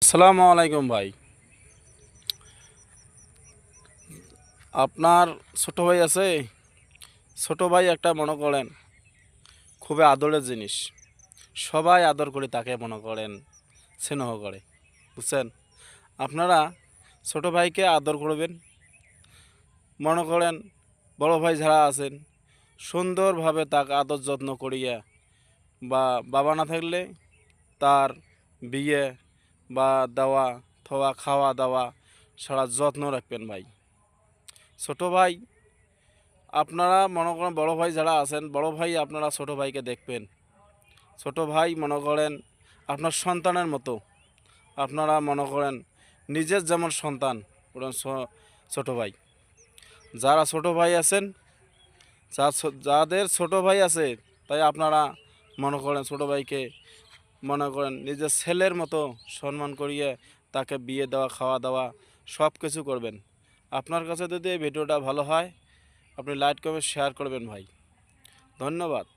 আসসালামু আলাইকুম ভাই। আপনার ছোট ভাই আছে? ছোট ভাই একটা মনে করেন খুবই আদরের জিনিস। সবাই আদর করে তাকে মনে করেন স্নেহ করে, বুঝছেন? আপনারা ছোট ভাইকে আদর করবেন। মনে করেন বড় ভাই যারা আছেন সুন্দরভাবে তাকে আদর যত্ন করিয়া, বা বাবা না থাকলে তার বিয়ে বা দেওয়া থওয়া খাওয়া দাওয়া সারা যত্ন রাখবেন ভাই। ছোট ভাই আপনারা মনে করেন বড় ভাই যারা আছেন, বড় ভাই আপনারা ছোট ভাইকে দেখবেন। ছোট ভাই মনে করেন আপনার সন্তানের মতো। আপনারা মনে করেন নিজের যেমন সন্তান ওরকম ছোট ভাই। যারা ছোট ভাই আছেন, যাদের ছোট ভাই আছে, তাই আপনারা মনে করেন ছোট ভাইকে মনে করেন নিজের ছেলের মতো সম্মান করিয়ে তাকে বিয়ে দেওয়া খাওয়া দাওয়া সব কিছু করবেন। আপনার কাছে যদি এই ভিডিওটা ভালো হয়, আপনি লাইক কমেন্ট শেয়ার করবেন ভাই। ধন্যবাদ।